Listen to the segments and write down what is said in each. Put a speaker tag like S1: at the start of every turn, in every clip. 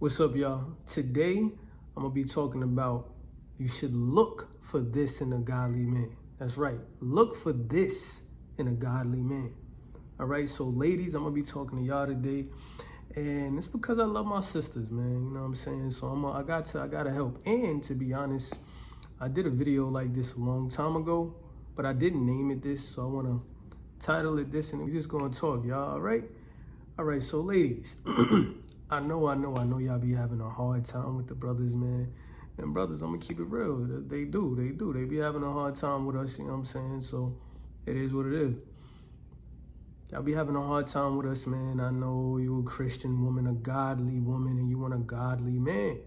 S1: What's up, y'all? Today, I'm gonna be talking about you should look for this in a godly man. That's right. Look for this in a godly man. All right. So, ladies, I'm gonna be talking to y'all today, and it's because I love my sisters, man. You know what I'm saying? So I gotta help. And to be honest, I did a video like this a long time ago, but I didn't name it this, so I wanna title it this, and we're just gonna talk, y'all. All right. All right. So, ladies. I know y'all be having a hard time with the brothers, man. And brothers, I'm gonna keep it real. They do. They be having a hard time with us, you know what I'm saying? So it is what it is. Y'all be having a hard time with us, man. I know you a Christian woman, a godly woman, and you want a godly man.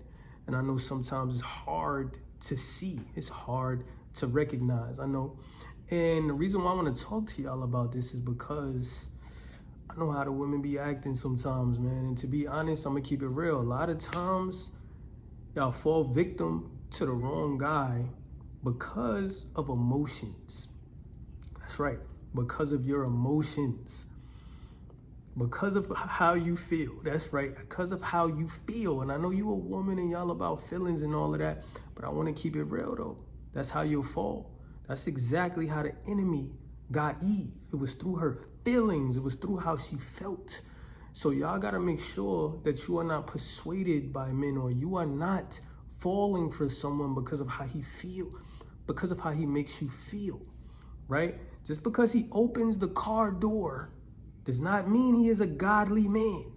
S1: And I know sometimes it's hard to see. It's hard to recognize. I know. And the reason why I want to talk to y'all about this is because I know how the women be acting sometimes, man. And to be honest, I'm gonna keep it real. A lot of times, y'all fall victim to the wrong guy because of emotions. That's right, because of your emotions. Because of how you feel. That's right, because of how you feel. And I know you a woman and y'all about feelings and all of that, but I wanna keep it real though. That's how you'll fall. That's exactly how the enemy got Eve. It was through her feelings. It was through how she felt. So y'all got to make sure that you are not persuaded by men, or you are not falling for someone because of how he feel, because of how he makes you feel, right? Just because he opens the car door does not mean he is a godly man.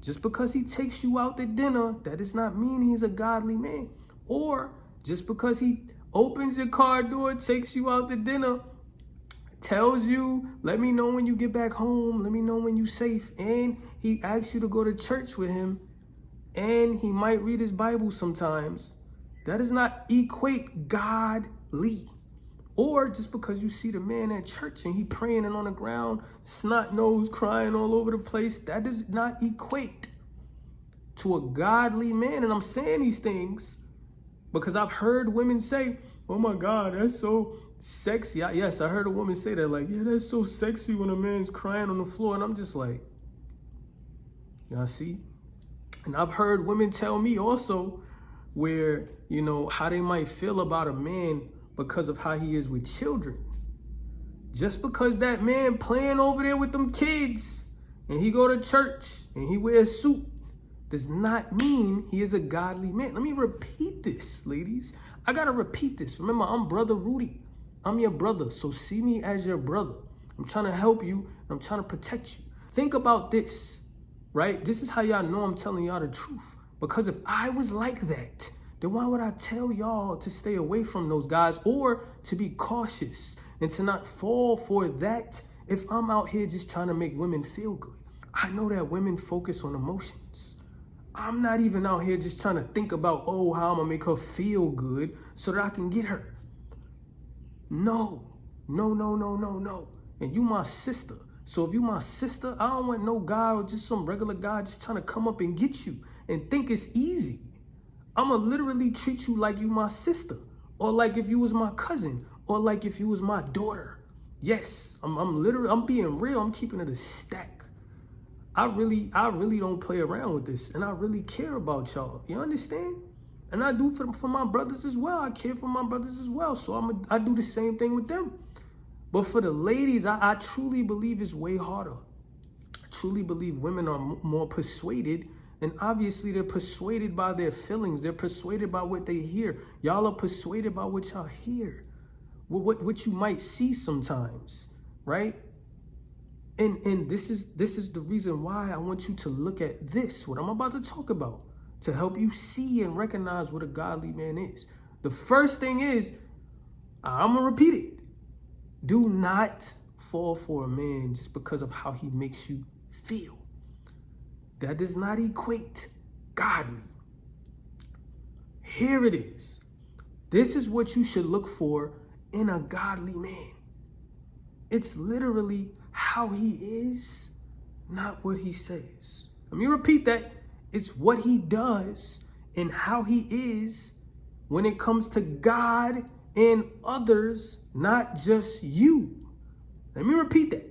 S1: Just because he takes you out to dinner, that does not mean he is a godly man. Or just because he opens your car door, takes you out to dinner, tells you, let me know when you get back home, let me know when you're safe, and he asks you to go to church with him, and he might read his Bible sometimes, that does not equate godly. Or just because you see the man at church and he praying and on the ground, snot nose crying all over the place, that does not equate to a godly man. And I'm saying these things because I've heard women say, oh my God, that's so sexy. Yes, I heard a woman say that, like, yeah, that's so sexy when a man's crying on the floor. And I'm just like, y'all see? And I've heard women tell me also where, you know, how they might feel about a man because of how he is with children. Just because that man playing over there with them kids and he go to church and he wears a suit does not mean he is a godly man. Let me repeat this, ladies. I gotta repeat this. Remember, I'm Brother Rudy. I'm your brother, so see me as your brother. I'm trying to help you, and I'm trying to protect you. Think about this, right? This is how y'all know I'm telling y'all the truth. Because if I was like that, then why would I tell y'all to stay away from those guys or to be cautious and to not fall for that if I'm out here just trying to make women feel good? I know that women focus on emotions. I'm not even out here just trying to think about, oh, how I'm gonna make her feel good so that I can get her. No. And you my sister. So if you my sister, I don't want no guy or just some regular guy just trying to come up and get you and think it's easy. I'ma literally treat you like you my sister, or like if you was my cousin, or like if you was my daughter. Yes, I'm being real. I'm keeping it a stack. I really don't play around with this, and I really care about y'all. You understand? And I do for my brothers as well. I care for my brothers as well. So I do the same thing with them. But for the ladies, I truly believe it's way harder. I truly believe women are more persuaded. And obviously, they're persuaded by their feelings. They're persuaded by what they hear. Y'all are persuaded by what y'all hear. What you might see sometimes, right? And this is the reason why I want you to look at this, what I'm about to talk about, to help you see and recognize what a godly man is. The first thing is, I'm going to repeat it. Do not fall for a man just because of how he makes you feel. That does not equate godly. Here it is. This is what you should look for in a godly man. It's literally how he is, not what he says. Let me repeat that. It's what he does and how he is when it comes to God and others, not just you. Let me repeat that.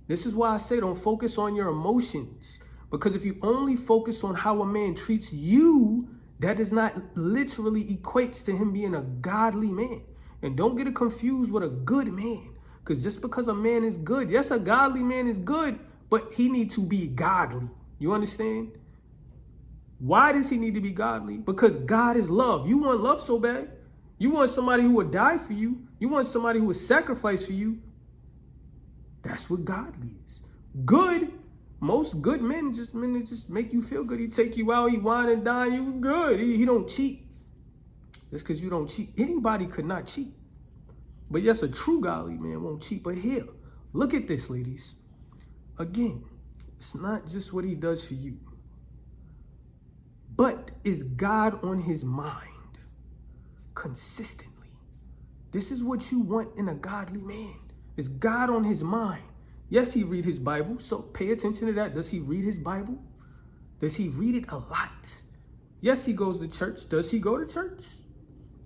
S1: This is why I say don't focus on your emotions, Because if you only focus on how a man treats you, that does not literally equates to him being a godly man. And don't get it confused with a good man. Because just because a man is good, yes, a godly man is good, but he needs to be godly. You understand? Why does he need to be godly? Because God is love. You want love so bad. You want somebody who would die for you. You want somebody who would sacrifice for you. That's what godly is. Good. Most good men just make you feel good. He take you out, he wine and dine you good. He don't cheat. Just because you don't cheat. Anybody could not cheat. But yes, a true godly man won't cheat. But here, look at this, ladies. Again, it's not just what he does for you. But is God on his mind consistently? This is what you want in a godly man. Is God on his mind? Yes, he read his Bible, so pay attention to that. Does he read his Bible? Does he read it a lot? Yes, he goes to church. Does he go to church?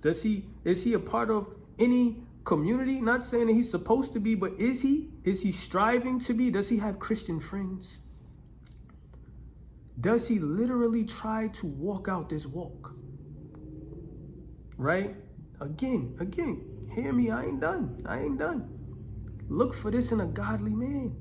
S1: Is he a part of any community? Not saying that he's supposed to be, but is he? Is he striving to be? Does he have Christian friends? Does he literally try to walk out this walk? Right? Again, hear me, I ain't done. Look for this in a godly man.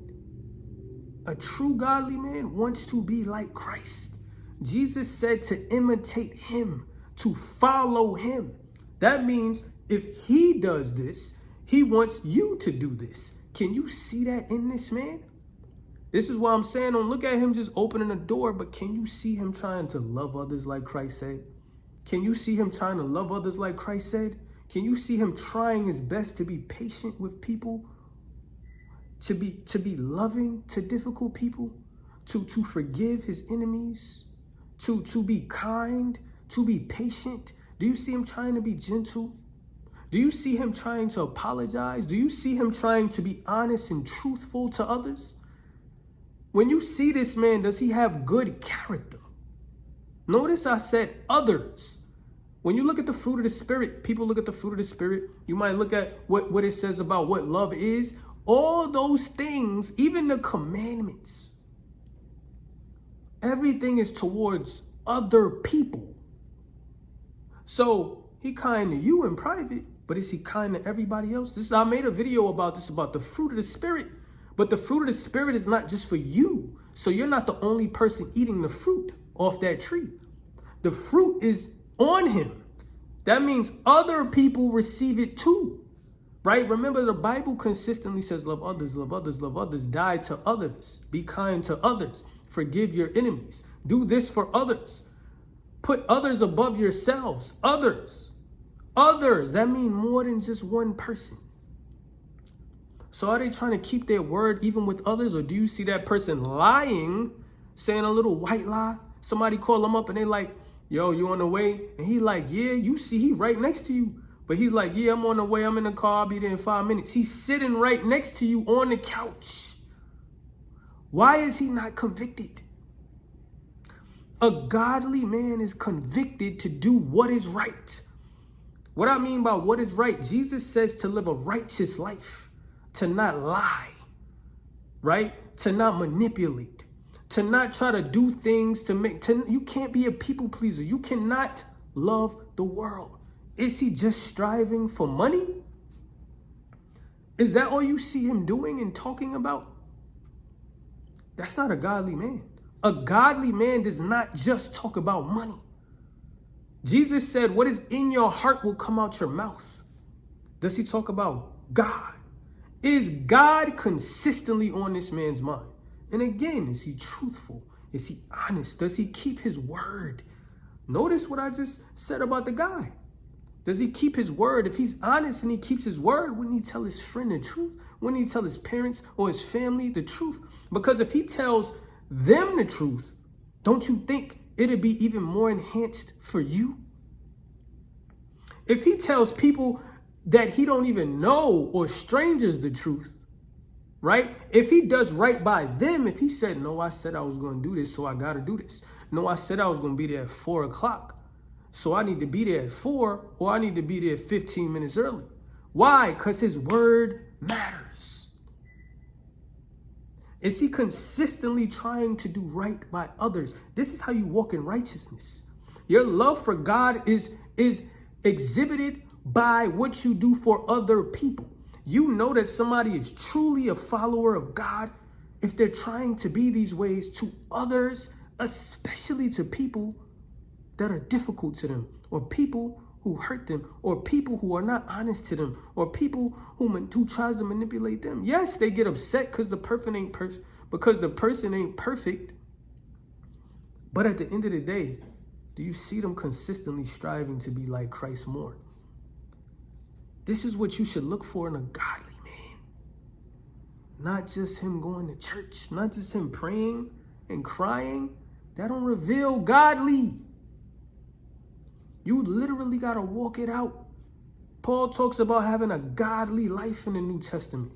S1: A true godly man wants to be like Christ. Jesus said to imitate him, to follow him. That means if he does this, he wants you to do this. Can you see that in this man? This is why I'm saying, don't look at him just opening a door, but can you see him trying to love others like Christ said? Can you see him trying to love others like Christ said? Can you see him trying his best to be patient with people? To be loving to difficult people? To forgive his enemies? To be kind? To be patient? Do you see him trying to be gentle? Do you see him trying to apologize? Do you see him trying to be honest and truthful to others? When you see this man, does he have good character? Notice I said others. When you look at the fruit of the Spirit, people look at the fruit of the Spirit. You might look at what it says about what love is. All those things, even the commandments, everything is towards other people. So he kind to you in private, but is he kind to everybody else? I made a video about this, about the fruit of the Spirit. But the fruit of the Spirit is not just for you. So you're not the only person eating the fruit off that tree. The fruit is on him. That means other people receive it too. Right? Remember, the Bible consistently says, love others, love others, love others, die to others, be kind to others, forgive your enemies, do this for others, put others above yourselves, others, that means more than just one person. So are they trying to keep their word even with others? Or do you see that person lying, saying a little white lie? Somebody call them up and they like, yo, you on the way? And he like, yeah, you see, he right next to you. But he's like, yeah, I'm on the way. I'm in the car. I'll be there in 5 minutes. He's sitting right next to you on the couch. Why is he not convicted? A godly man is convicted to do what is right. What I mean by what is right, Jesus says to live a righteous life, to not lie, right? To not manipulate, to not try to do things you can't be a people pleaser. You cannot love the world. Is he just striving for money? Is that all you see him doing and talking about? That's not a godly man. A godly man does not just talk about money. Jesus said, what is in your heart will come out your mouth. Does he talk about God? Is God consistently on this man's mind? And again, is he truthful? Is he honest? Does he keep his word? Notice what I just said about the guy. Does he keep his word? If he's honest and he keeps his word, wouldn't he tell his friend the truth? Wouldn't he tell his parents or his family the truth? Because if he tells them the truth, don't you think it'd be even more enhanced for you? If he tells people that he don't even know or strangers the truth, right? If he does right by them, if he said, no, I said I was going to do this, so I got to do this. No, I said I was going to be there at 4 o'clock. So I need to be there at 4, or I need to be there 15 minutes early. Why? Because his word matters. Is he consistently trying to do right by others? This is how you walk in righteousness. Your love for God is exhibited by what you do for other people. You know that somebody is truly a follower of God if they're trying to be these ways to others, especially to people that are difficult to them, or people who hurt them, or people who are not honest to them, or people who tries to manipulate them. Yes, they get upset because the person ain't perfect. But at the end of the day, do you see them consistently striving to be like Christ more? This is what you should look for in a godly man. Not just him going to church, not just him praying and crying. That don't reveal godly. You literally got to walk it out. Paul talks about having a godly life in the New Testament.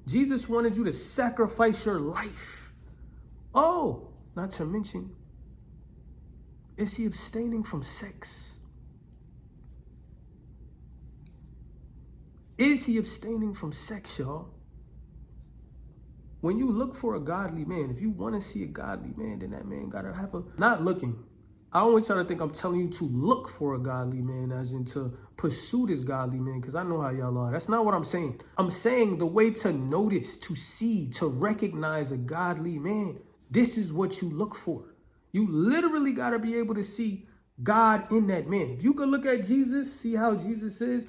S1: Jesus wanted you to sacrifice your life. Oh, not to mention, is he abstaining from sex? Is he abstaining from sex, y'all? When you look for a godly man, if you want to see a godly man, then that man got to have not looking. I don't want y'all to think I'm telling you to look for a godly man, as in to pursue this godly man, because I know how y'all are. That's not what I'm saying. I'm saying the way to notice, to see, to recognize a godly man. This is what you look for. You literally got to be able to see God in that man. If you could look at Jesus, see how Jesus is,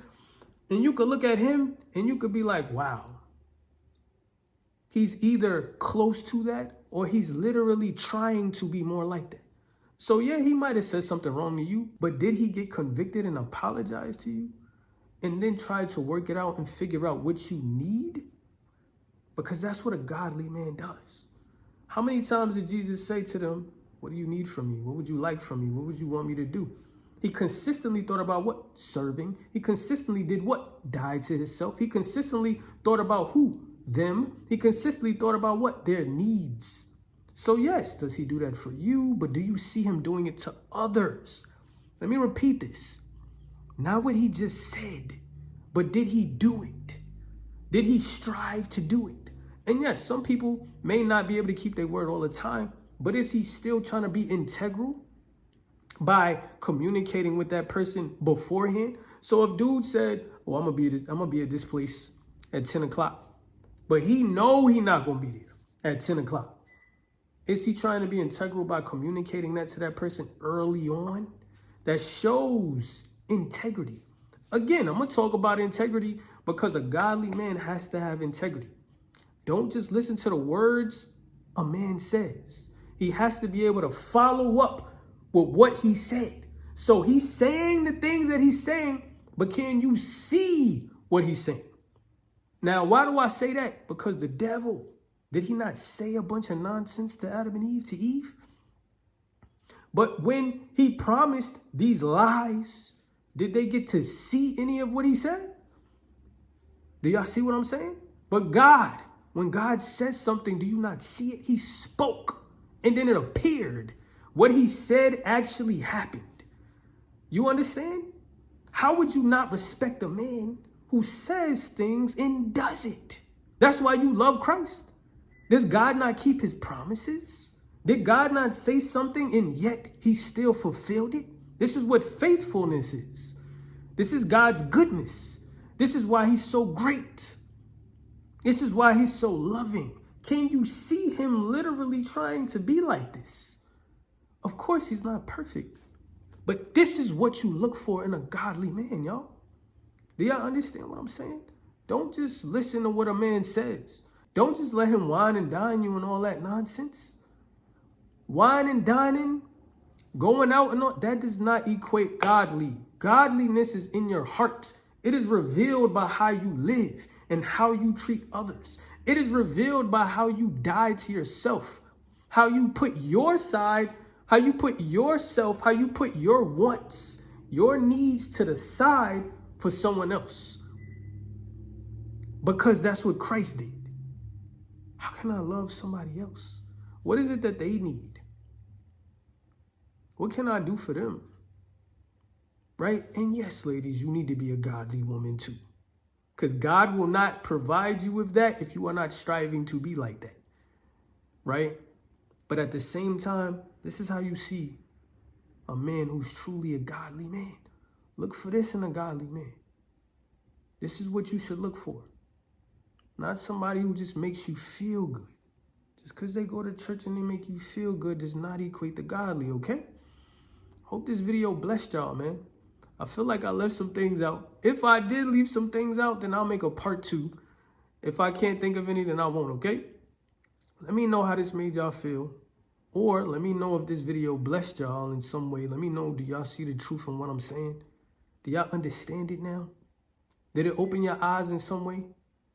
S1: and you could look at him and you could be like, wow, he's either close to that or he's literally trying to be more like that. So yeah, he might have said something wrong to you, but did he get convicted and apologize to you and then try to work it out and figure out what you need? Because that's what a godly man does. How many times did Jesus say to them, what do you need from me? What would you like from me? What would you want me to do? He consistently thought about what? Serving. He consistently did what? Died to himself. He consistently thought about who? Them. He consistently thought about what? Their needs. So yes, does he do that for you? But do you see him doing it to others? Let me repeat this. Not what he just said, but did he do it? Did he strive to do it? And yes, some people may not be able to keep their word all the time, but is he still trying to be integral by communicating with that person beforehand? So if dude said, oh, I'm gonna be at this place at 10 o'clock, but he know he not gonna be there at 10 o'clock. Is he trying to be integral by communicating that to that person early on? That shows integrity. Again, I'm going to talk about integrity because a godly man has to have integrity. Don't just listen to the words a man says. He has to be able to follow up with what he said. So he's saying the things that he's saying, but can you see what he's saying? Now, why do I say that? Because the devil, did he not say a bunch of nonsense to Adam and Eve, to Eve? But when he promised these lies, did they get to see any of what he said? Do y'all see what I'm saying? But God, when God says something, do you not see it? He spoke and then it appeared. What he said actually happened. You understand? How would you not respect a man who says things and does it? That's why you love Christ. Does God not keep his promises? Did God not say something and yet he still fulfilled it? This is what faithfulness is. This is God's goodness. This is why he's so great. This is why he's so loving. Can you see him literally trying to be like this? Of course, he's not perfect. But this is what you look for in a godly man, y'all. Do y'all understand what I'm saying? Don't just listen to what a man says. Don't just let him wine and dine you and all that nonsense. Wine and dining, going out and all, that does not equate godly. Godliness is in your heart. It is revealed by how you live and how you treat others. It is revealed by how you die to yourself, how you put your side, how you put yourself, how you put your wants, your needs to the side for someone else. Because that's what Christ did. How can I love somebody else? What is it that they need? What can I do for them? Right? And yes, ladies, you need to be a godly woman too. Because God will not provide you with that if you are not striving to be like that. right? But at the same time, this is how you see a man who's truly a godly man. Look for this in a godly man. This is what you should look for. Not somebody who just makes you feel good. Just because they go to church and they make you feel good does not equate to godly, okay? Hope this video blessed y'all, man. I feel like I left some things out. If I did leave some things out, then I'll make a part 2. If I can't think of any, then I won't, okay? Let me know how this made y'all feel. Or let me know if this video blessed y'all in some way. Let me know, do y'all see the truth in what I'm saying? Do y'all understand it now? Did it open your eyes in some way?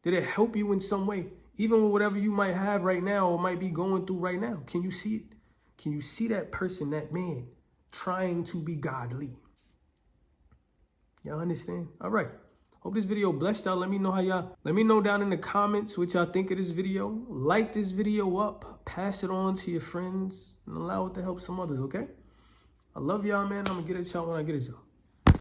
S1: Did it help you in some way? Even with whatever you might have right now or might be going through right now. Can you see it? Can you see that person, that man, trying to be godly? Y'all understand? All right. Hope this video blessed y'all. Let me know down in the comments what y'all think of this video. Like this video up. Pass it on to your friends. And allow it to help some others, okay? I love y'all, man. I'm going to get at y'all when I get at y'all.